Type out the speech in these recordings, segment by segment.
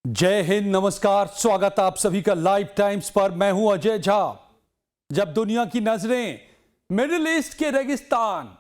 जय हिंद, नमस्कार, स्वागत आप सभी का लाइव टाइम्स पर। मैं हूं अजय झा। जब दुनिया की नजरें मिडिल ईस्ट के रेगिस्तान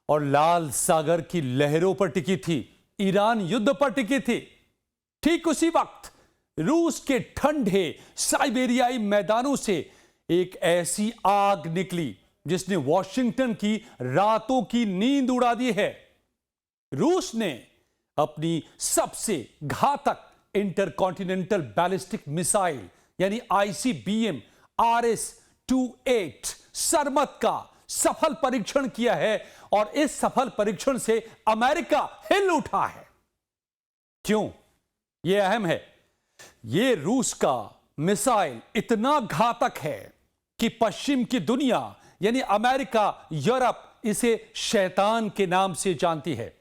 और लाल सागर की लहरों पर टिकी थी, ईरान युद्ध पर टिकी थी, ठीक उसी वक्त रूस के ठंडे साइबेरियाई मैदानों से एक ऐसी आग निकली जिसने वॉशिंगटन की रातों की नींद उड़ा दी है। रूस ने अपनी सबसे घातक इंटरकॉन्टिनेंटल बैलिस्टिक मिसाइल यानी आईसीबीएम RS-28 सरमत का सफल परीक्षण किया है और इस सफल परीक्षण से अमेरिका हिल उठा है। क्यों? यह अहम है। यह रूस का मिसाइल इतना घातक है कि पश्चिम की दुनिया यानी अमेरिका, यूरोप इसे शैतान के नाम से जानती है।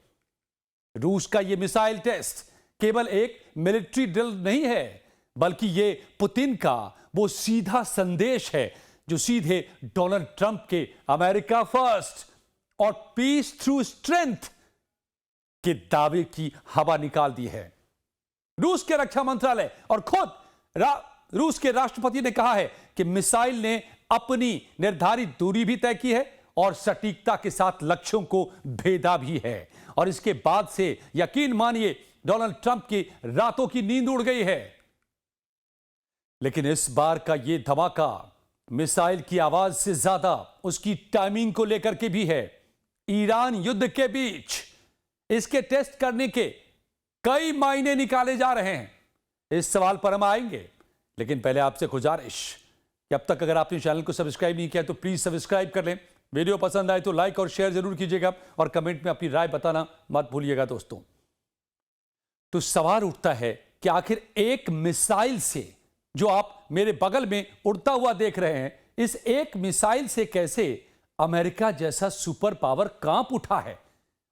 रूस का यह मिसाइल टेस्ट केवल एक मिलिट्री ड्रिल नहीं है, बल्कि यह पुतिन का वो सीधा संदेश है जो सीधे डोनाल्ड ट्रंप के अमेरिका फर्स्ट और पीस थ्रू स्ट्रेंथ के दावे की हवा निकाल दी है। रूस के रक्षा मंत्रालय और खुद रूस के राष्ट्रपति ने कहा है कि मिसाइल ने अपनी निर्धारित दूरी भी तय की है और सटीकता के साथ लक्ष्यों को भेदा भी है। और इसके बाद से यकीन मानिए डोनाल्ड ट्रंप की रातों की नींद उड़ गई है। लेकिन इस बार का यह धमाका मिसाइल की आवाज से ज्यादा उसकी टाइमिंग को लेकर के भी है। ईरान युद्ध के बीच इसके टेस्ट करने के कई मायने निकाले जा रहे हैं। इस सवाल पर हम आएंगे, लेकिन पहले आपसे गुजारिश कि अब तक अगर आपने चैनल को सब्सक्राइब नहीं किया तो प्लीज सब्सक्राइब कर लें। वीडियो पसंद आए तो लाइक और शेयर जरूर कीजिएगा और कमेंट में अपनी राय बताना मत भूलिएगा दोस्तों। तो सवाल उठता है कि आखिर एक मिसाइल से, जो आप मेरे बगल में उड़ता हुआ देख रहे हैं, इस एक मिसाइल से कैसे अमेरिका जैसा सुपर पावर कांप उठा है?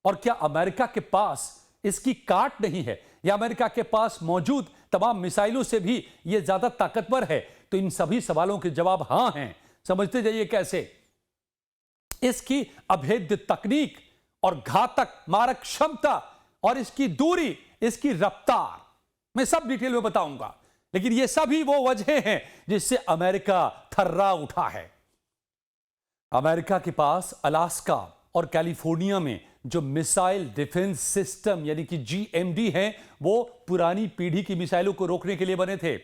और क्या अमेरिका के पास इसकी काट नहीं है, या अमेरिका के पास मौजूद तमाम मिसाइलों से भी यह ज्यादा ताकतवर है? तो इन सभी सवालों के जवाब हां हैं। समझते जाइए कैसे। इसकी अभेद्य तकनीक और घातक मारक क्षमता और इसकी दूरी, इसकी रफ्तार, मैं सब डिटेल में बताऊंगा। लेकिन ये सभी वो वजह हैं जिससे अमेरिका थर्रा उठा है। अमेरिका के पास अलास्का और कैलिफोर्निया में जो मिसाइल डिफेंस सिस्टम यानी कि GMD हैं, वो पुरानी पीढ़ी की मिसाइलों को रोकने के लिए बने थे।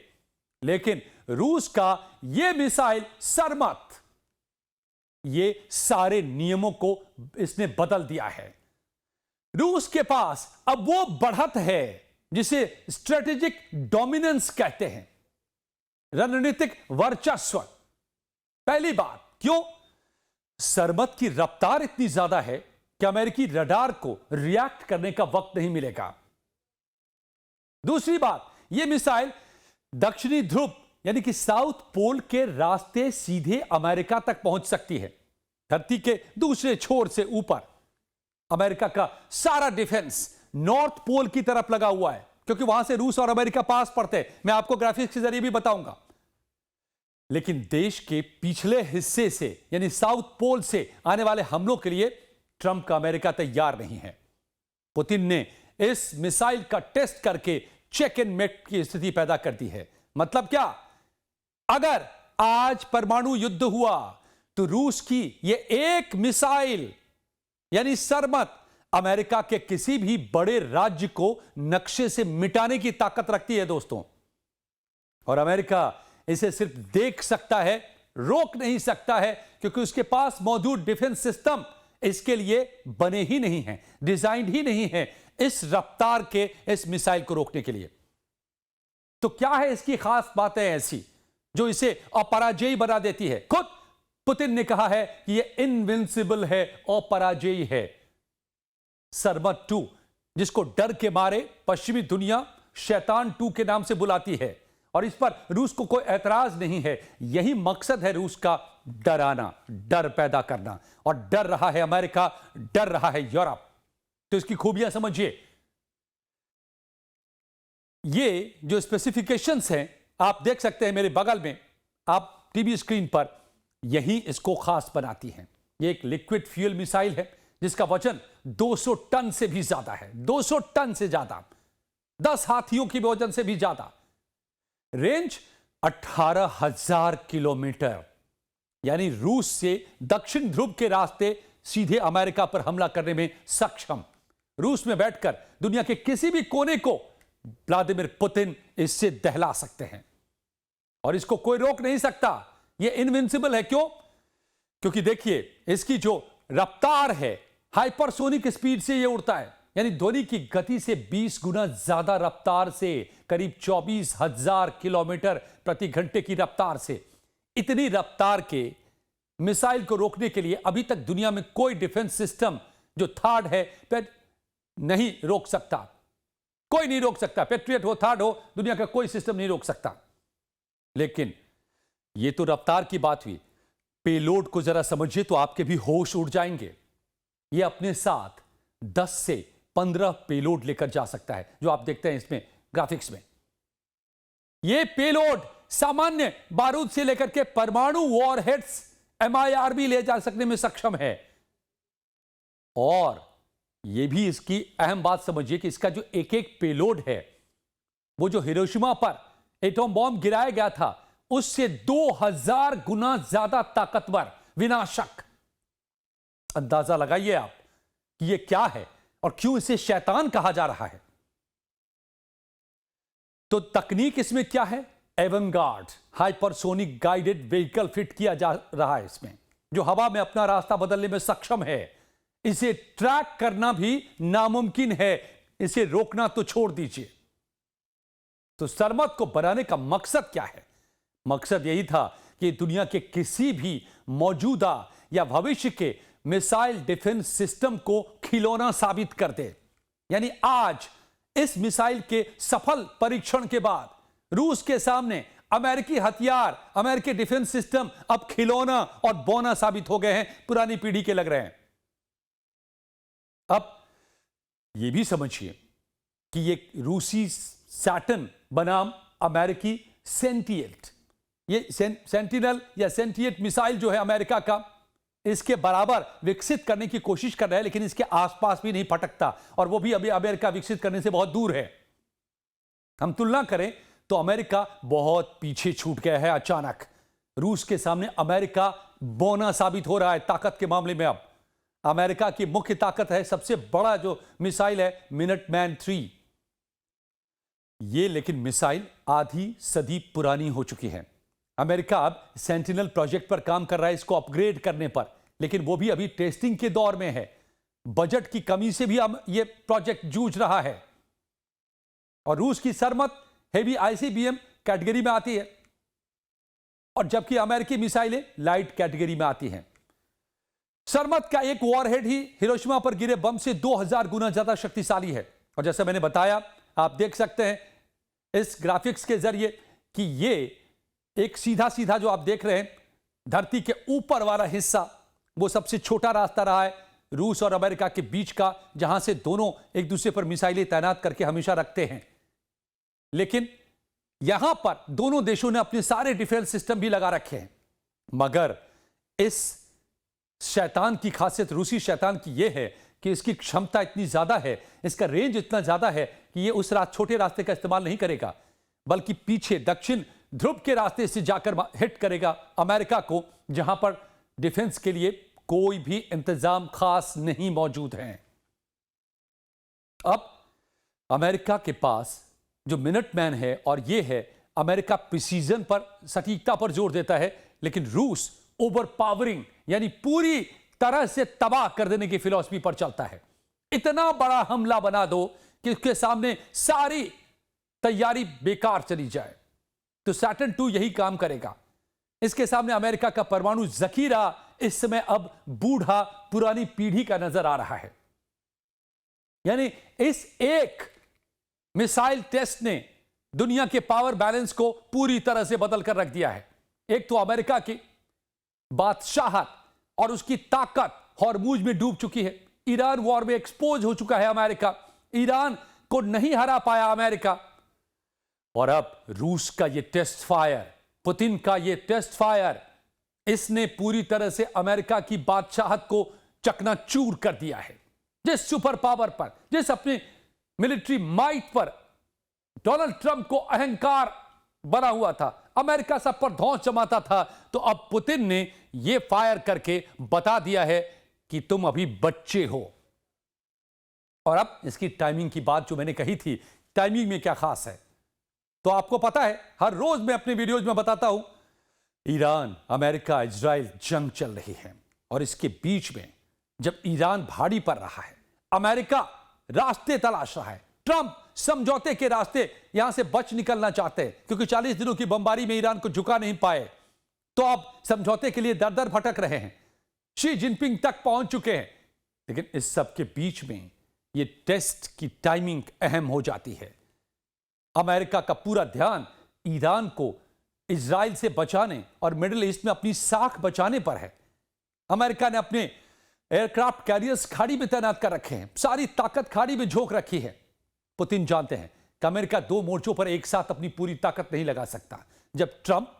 लेकिन रूस का ये मिसाइल सरमत, ये सारे नियमों को इसने बदल दिया है। रूस के पास अब वो बढ़त है जिसे स्ट्रेटेजिक डोमिनेंस कहते हैं, रणनीतिक वर्चस्व। पहली बात, क्यों? सरमत की रफ्तार इतनी ज्यादा है कि अमेरिकी रडार को रिएक्ट करने का वक्त नहीं मिलेगा। दूसरी बात, यह मिसाइल दक्षिणी ध्रुव यानी कि साउथ पोल के रास्ते सीधे अमेरिका तक पहुंच सकती है। धरती के दूसरे छोर से ऊपर अमेरिका का सारा डिफेंस नॉर्थ पोल की तरफ लगा हुआ है, क्योंकि वहां से रूस और अमेरिका पास पड़ते हैं। मैं आपको ग्राफिक्स के जरिए भी बताऊंगा। लेकिन देश के पिछले हिस्से से यानी साउथ पोल से आने वाले हमलों के लिए ट्रंप का अमेरिका तैयार नहीं है। पुतिन ने इस मिसाइल का टेस्ट करके चेक एंड मेट की स्थिति पैदा कर दी है। मतलब क्या? अगर आज परमाणु युद्ध हुआ तो रूस की यह एक मिसाइल यानी सरमत अमेरिका के किसी भी बड़े राज्य को नक्शे से मिटाने की ताकत रखती है दोस्तों। और अमेरिका इसे सिर्फ देख सकता है, रोक नहीं सकता है, क्योंकि उसके पास मौजूद डिफेंस सिस्टम इसके लिए बने ही नहीं हैं, डिजाइन ही नहीं है इस रफ्तार के इस मिसाइल को रोकने के लिए। तो क्या है इसकी खास बातें ऐसी जो इसे अपराजयी बना देती है? खुद पुतिन ने कहा है कि यह इनविंसिबल है, अपराजयी है। सरमत 2, जिसको डर के मारे पश्चिमी दुनिया शैतान 2 के नाम से बुलाती है, और इस पर रूस को कोई एतराज नहीं है। यही मकसद है रूस का, डराना, डर पैदा करना। और डर रहा है अमेरिका, डर रहा है यूरोप। तो इसकी खूबियां समझिए। ये जो स्पेसिफिकेशंस हैं आप देख सकते हैं मेरे बगल में, आप टीवी स्क्रीन पर, यही इसको खास बनाती हैं। ये एक लिक्विड फ्यूल मिसाइल है जिसका वजन 200 टन से भी ज्यादा है, 200 टन से ज्यादा। 10 हाथियों की वजन से भी ज्यादा। रेंज 18,000 किलोमीटर, यानी रूस से दक्षिण ध्रुव के रास्ते सीधे अमेरिका पर हमला करने में सक्षम। रूस में बैठकर दुनिया के किसी भी कोने को व्लादिमीर पुतिन इससे दहला सकते हैं और इसको कोई रोक नहीं सकता। यह इनविंसिबल है। क्यों? क्योंकि देखिए इसकी जो रफ्तार है, हाइपरसोनिक स्पीड से यह उड़ता है, यानी ध्वनि की गति से 20 गुना ज्यादा रफ्तार से, करीब 24,000 किलोमीटर प्रति घंटे की रफ्तार से। इतनी रफ्तार के मिसाइल को रोकने के लिए अभी तक दुनिया में कोई डिफेंस सिस्टम जो थर्ड है नहीं रोक सकता। कोई नहीं रोक सकता। पैट्रियट हो, थर्ड हो, दुनिया का कोई सिस्टम नहीं रोक सकता। लेकिन यह तो रफ्तार की बात हुई। पेलोड को जरा समझिए तो आपके भी होश उड़ जाएंगे। यह अपने साथ 10 से 15 पेलोड लेकर जा सकता है, जो आप देखते हैं इसमें ग्राफिक्स में। यह पेलोड सामान्य बारूद से लेकर के परमाणु वॉरहेड्स, MIR भी ले जा सकने में सक्षम है। और यह भी इसकी अहम बात समझिए कि इसका जो एक एक पेलोड है, वो जो हिरोशिमा पर एटॉम बॉम्ब गिराया गया था उससे 2000 गुना ज्यादा ताकतवर, विनाशक। अंदाजा लगाइए आप कि यह क्या है और क्यों इसे शैतान कहा जा रहा है। तो तकनीक इसमें क्या है? एवंगार्ड हाइपरसोनिक गाइडेड व्हीकल फिट किया जा रहा है इसमें, जो हवा में अपना रास्ता बदलने में सक्षम है। इसे ट्रैक करना भी नामुमकिन है, इसे रोकना तो छोड़ दीजिए। तो सरमत को बनाने का मकसद क्या है? मकसद यही था कि दुनिया के किसी भी मौजूदा या भविष्य के मिसाइल डिफेंस सिस्टम को खिलौना साबित कर दे। यानी आज इस मिसाइल के सफल परीक्षण के बाद रूस के सामने अमेरिकी हथियार, अमेरिकी डिफेंस सिस्टम अब खिलौना और बौना साबित हो गए हैं, पुरानी पीढ़ी के लग रहे हैं। अब यह भी समझिए कि यह रूसी सैटर्न बनाम अमेरिकी सेंटिएट, ये सेंटिनल या सेंटिएट मिसाइल जो है अमेरिका का, इसके बराबर विकसित करने की कोशिश कर रहा है, लेकिन इसके आसपास भी नहीं फटकता, और वो भी अभी अमेरिका विकसित करने से बहुत दूर है। हम तुलना करें तो अमेरिका बहुत पीछे छूट गया है। अचानक रूस के सामने अमेरिका बौना साबित हो रहा है ताकत के मामले में। अब अमेरिका की मुख्य ताकत है, सबसे बड़ा जो मिसाइल है मिनटमैन 3। ये लेकिन मिसाइल आधी सदी पुरानी हो चुकी है। अमेरिका अब सेंटिनल प्रोजेक्ट पर काम कर रहा है, इसको अपग्रेड करने पर, लेकिन वो भी अभी टेस्टिंग के दौर में है। बजट की कमी से भी अब ये प्रोजेक्ट जूझ रहा है। और रूस की सरमत हेवी ICBM कैटेगरी में आती है, और जबकि अमेरिकी मिसाइलें लाइट कैटेगरी में आती हैं। सरमत का एक वॉरहेड ही हिरोशिमा पर गिरे बम से 2000 गुना ज्यादा शक्तिशाली है। और जैसे मैंने बताया, आप देख सकते हैं इस ग्राफिक्स के जरिए कि ये एक सीधा सीधा जो आप देख रहे हैं, धरती के ऊपर वाला हिस्सा वो सबसे छोटा रास्ता रहा है रूस और अमेरिका के बीच का, जहां से दोनों एक दूसरे पर मिसाइलें तैनात करके हमेशा रखते हैं। लेकिन यहां पर दोनों देशों ने अपने सारे डिफेंस सिस्टम भी लगा रखे हैं। मगर इस शैतान की खासियत, रूसी शैतान की यह है कि इसकी क्षमता इतनी ज्यादा है, इसका रेंज इतना ज्यादा है कि यह उस छोटे रास्ते का इस्तेमाल नहीं करेगा, बल्कि पीछे दक्षिण ध्रुव के रास्ते से जाकर हिट करेगा अमेरिका को, जहां पर डिफेंस के लिए कोई भी इंतजाम खास नहीं मौजूद है। अब अमेरिका के पास जो मिनटमैन है, और यह है अमेरिका प्रिसीजन पर, सटीकता पर जोर देता है, लेकिन रूस ओवर पावरिंग यानी पूरी तरह से तबाह कर देने की फिलॉसफी पर चलता है। इतना बड़ा हमला बना दो कि उसके सामने सारी तैयारी बेकार चली जाए। तो सैटर्न 2 यही काम करेगा। इसके सामने अमेरिका का परमाणु जखीरा इस समय अब बूढ़ा, पुरानी पीढ़ी का नजर आ रहा है। यानी इस एक मिसाइल टेस्ट ने दुनिया के पावर बैलेंस को पूरी तरह से बदल कर रख दिया है। एक तो अमेरिका की बादशाहत और उसकी ताकत हॉर्मुज में डूब चुकी है। ईरान वॉर में एक्सपोज हो चुका है अमेरिका, ईरान को नहीं हरा पाया अमेरिका। और अब रूस का ये टेस्ट फायर, पुतिन का ये टेस्ट फायर, इसने पूरी तरह से अमेरिका की बादशाहत को चकनाचूर कर दिया है। जिस सुपर पावर पर, जिस अपने मिलिट्री माइट पर डोनाल्ड ट्रंप को अहंकार बना हुआ था, अमेरिका सब पर धौंस जमाता था, तो अब पुतिन ने यह फायर करके बता दिया है कि तुम अभी बच्चे हो। और अब इसकी टाइमिंग की बात जो मैंने कही थी, टाइमिंग में क्या खास है, तो आपको पता है हर रोज मैं अपने वीडियोज में बताता हूं, ईरान, अमेरिका, इजराइल जंग चल रही है और इसके बीच में जब ईरान भारी पड़ रहा है, अमेरिका रास्ते तलाश रहा है, ट्रंप समझौते के रास्ते यहां से बच निकलना चाहते हैं क्योंकि 40 दिनों की बमबारी में ईरान को झुका नहीं पाए, तो अब समझौते के लिए दर दर भटक रहे हैं, शी जिनपिंग तक पहुंच चुके हैं। लेकिन इस सब के बीच में यह टेस्ट की टाइमिंग अहम हो जाती है। अमेरिका का पूरा ध्यान ईरान को इजराइल से बचाने और मिडिल ईस्ट में अपनी साख बचाने पर है। अमेरिका ने अपने एयरक्राफ्ट कैरियर्स खाड़ी में तैनात कर रखे हैं, सारी ताकत खाड़ी में झोंक रखी है। पुतिन जानते हैं कि अमेरिका दो मोर्चों पर एक साथ अपनी पूरी ताकत नहीं लगा सकता। जब ट्रंप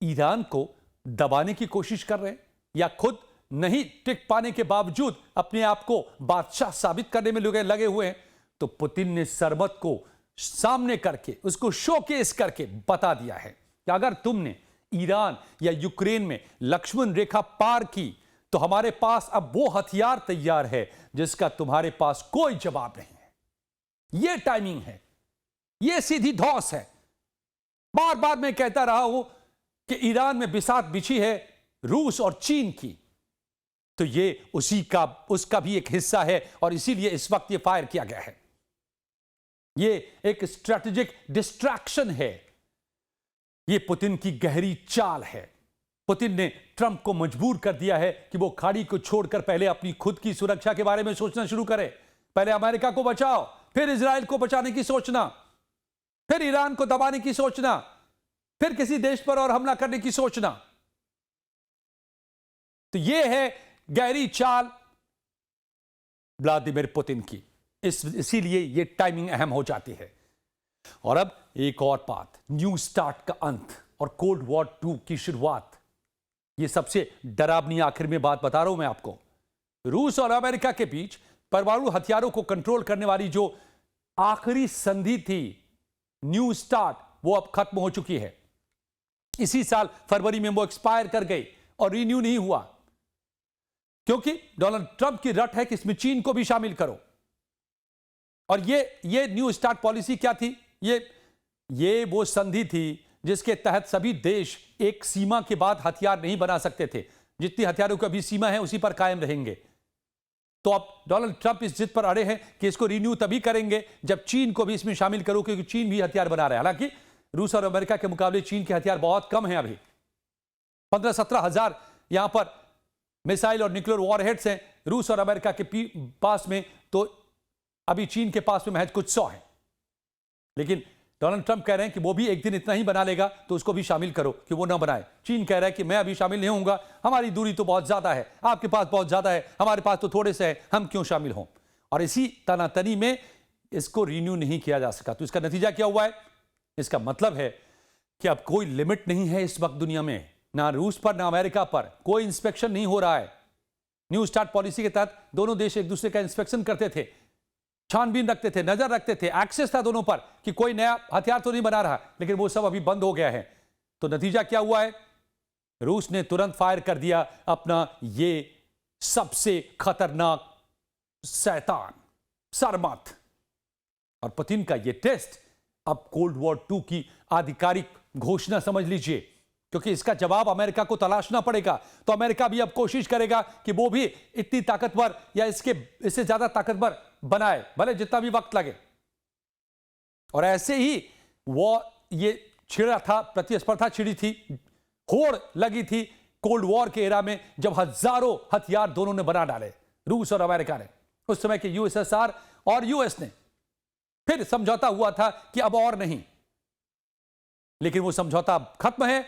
ईरान को दबाने की कोशिश कर रहे हैं या खुद नहीं टिक पाने के बावजूद अपने आप को बादशाह साबित करने में लगे हुए हैं, तो पुतिन ने सरबत को सामने करके, उसको शोकेस करके बता दिया है कि अगर तुमने ईरान या यूक्रेन में लक्ष्मण रेखा पार की तो हमारे पास अब वो हथियार तैयार है जिसका तुम्हारे पास कोई जवाब नहीं है। यह टाइमिंग है, यह सीधी धौंस है। बार बार मैं कहता रहा हूं कि ईरान में बिसात बिछी है रूस और चीन की, तो यह उसका भी एक हिस्सा है और इसीलिए इस वक्त यह फायर किया गया है। यह एक स्ट्रेटेजिक डिस्ट्रैक्शन है, यह पुतिन की गहरी चाल है। पुतिन ने ट्रंप को मजबूर कर दिया है कि वो खाड़ी को छोड़कर पहले अपनी खुद की सुरक्षा के बारे में सोचना शुरू करे। पहले अमेरिका को बचाओ, फिर इजराइल को बचाने की सोचना, फिर ईरान को दबाने की सोचना, फिर किसी देश पर और हमला करने की सोचना। तो यह है गहरी चाल व्लादिमीर पुतिन की, इसीलिए यह टाइमिंग अहम हो जाती है। और अब एक और बात, न्यू स्टार्ट का अंत और कोल्ड वॉर 2 की शुरुआत, यह सबसे डरावनी आखिर में बात बता रहा हूं मैं आपको। रूस और अमेरिका के बीच परमाणु हथियारों को कंट्रोल करने वाली जो आखिरी संधि थी, न्यू स्टार्ट, वो अब खत्म हो चुकी है। इसी साल फरवरी में वो एक्सपायर कर गई और रिन्यू नहीं हुआ, क्योंकि डोनाल्ड ट्रंप की रट है कि इसमें चीन को भी शामिल करो। और ये न्यू स्टार्ट पॉलिसी क्या थी? ये वो संधि थी जिसके तहत सभी देश एक सीमा के बाद हथियार नहीं बना सकते थे। जितनी हथियारों की अभी सीमा है उसी पर कायम रहेंगे। तो अब डोनाल्ड ट्रंप इस जिद पर अड़े हैं कि इसको रिन्यू तभी करेंगे जब चीन को भी इसमें शामिल करो, क्योंकि चीन भी हथियार बना रहा है। हालांकि रूस और अमेरिका के मुकाबले चीन के हथियार बहुत कम हैं, अभी 15-17 हजार यहां पर मिसाइल और न्यूक्लियर वॉरहेड्स हैं रूस और अमेरिका के पास में, तो अभी चीन के पास में महज कुछ 100 है। लेकिन डोनाल्ड ट्रंप कह रहे हैं कि वो भी एक दिन इतना ही बना लेगा तो उसको भी शामिल करो कि वो ना बनाए। चीन कह रहा है कि मैं अभी शामिल नहीं होऊंगा, हमारी दूरी तो बहुत ज्यादा है, आपके पास बहुत ज्यादा है, हमारे पास तो थोड़े से है, हम क्यों शामिल हों। और इसी तनातनी में इसको रिन्यू नहीं किया जा सका। तो इसका नतीजा क्या हुआ है? इसका मतलब है कि अब कोई लिमिट नहीं है इस वक्त दुनिया में, ना रूस पर ना अमेरिका पर कोई इंस्पेक्शन नहीं हो रहा है। न्यू स्टार्ट पॉलिसी के तहत दोनों देश एक दूसरे का इंस्पेक्शन करते थे, छानबीन रखते थे, नजर रखते थे, एक्सेस था दोनों पर कि कोई नया हथियार तो नहीं बना रहा, लेकिन वो सब अभी बंद हो गया है। तो नतीजा क्या हुआ है? रूस ने तुरंत फायर कर दिया अपना ये सबसे खतरनाक शैतान सरमत। और पुतिन का ये टेस्ट अब कोल्ड वॉर 2 की आधिकारिक घोषणा समझ लीजिए, क्योंकि इसका जवाब अमेरिका को तलाशना पड़ेगा। तो अमेरिका भी अब कोशिश करेगा कि वो भी इतनी ताकतवर या इससे ज्यादा ताकतवर बनाए, भले जितना भी वक्त लगे। और ऐसे ही ये छिड़ा था, प्रतिस्पर्धा छिड़ी थी, होड़ लगी थी कोल्ड वॉर के एरा में, जब हजारों हथियार दोनों ने बना डाले, रूस और अमेरिका ने। उस समय के यूएसएसआर और यूएस ने फिर समझौता हुआ था कि अब और नहीं, लेकिन वो समझौता खत्म है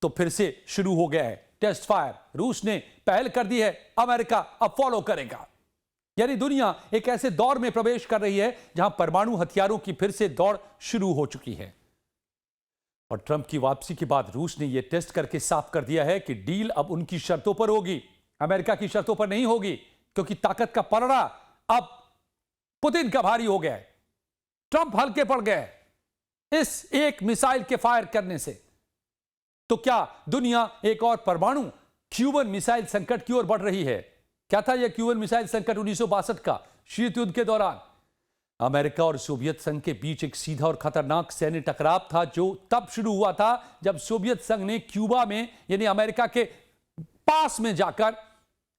तो फिर से शुरू हो गया है टेस्ट फायर। रूस ने पहल कर दी है, अमेरिका अब फॉलो करेगा। यानी दुनिया एक ऐसे दौर में प्रवेश कर रही है जहां परमाणु हथियारों की फिर से दौड़ शुरू हो चुकी है। और ट्रंप की वापसी के बाद रूस ने यह टेस्ट करके साफ कर दिया है कि डील अब उनकी शर्तों पर होगी, अमेरिका की शर्तों पर नहीं होगी, क्योंकि ताकत का पलड़ा अब पुतिन का भारी हो गया है। ट्रंप हल्के पड़ गए, इस एक मिसाइल के फायर करने से। तो क्या दुनिया एक और परमाणु क्यूबन मिसाइल संकट की ओर बढ़ रही है? क्या था यह क्यूबन मिसाइल संकट 1962 का शीत युद्ध के दौरान? अमेरिका और सोवियत संघ के बीच एक सीधा और खतरनाक सैन्य टकराव था, जो तब शुरू हुआ था जब सोवियत संघ ने क्यूबा में यानी अमेरिका के पास में जाकर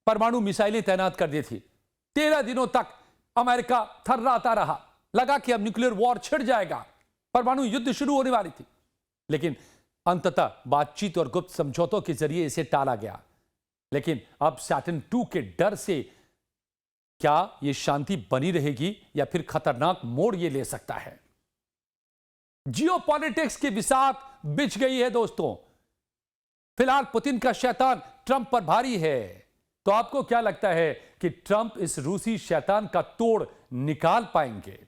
परमाणु मिसाइलें तैनात कर दी थी। 13 दिनों तक अमेरिका थर्राता रहा, लगा कि अब न्यूक्लियर वॉर छिड़ जाएगा, परमाणु युद्ध शुरू होने वाली थी। लेकिन अंततः बातचीत और गुप्त समझौतों के जरिए इसे टाला गया। लेकिन अब सैटर्न II के डर से क्या यह शांति बनी रहेगी या फिर खतरनाक मोड़ यह ले सकता है? जियोपॉलिटिक्स की बिसात बिछ गई है दोस्तों। फिलहाल पुतिन का शैतान ट्रंप पर भारी है। तो आपको क्या लगता है कि ट्रंप इस रूसी शैतान का तोड़ निकाल पाएंगे?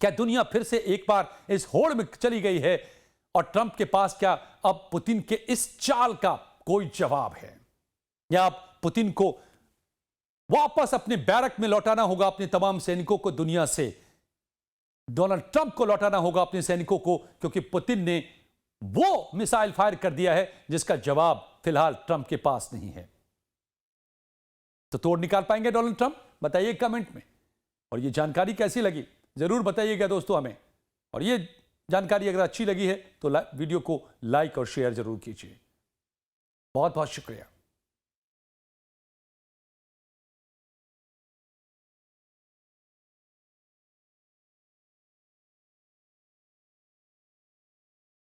क्या दुनिया फिर से एक बार इस होड़ में चली गई है और ट्रंप के पास क्या अब पुतिन के इस चाल का कोई जवाब है, या अब पुतिन को वापस अपने बैरक में लौटाना होगा अपने तमाम सैनिकों को दुनिया से? डोनाल्ड ट्रंप को लौटाना होगा अपने सैनिकों को, क्योंकि पुतिन ने वो मिसाइल फायर कर दिया है जिसका जवाब फिलहाल ट्रंप के पास नहीं है। तो तोड़ निकाल पाएंगे डोनाल्ड ट्रंप? बताइए कमेंट में। और ये जानकारी कैसी लगी जरूर बताइएगा दोस्तों हमें। और ये जानकारी अगर अच्छी लगी है तो वीडियो को लाइक और शेयर जरूर कीजिए। बहुत बहुत शुक्रिया।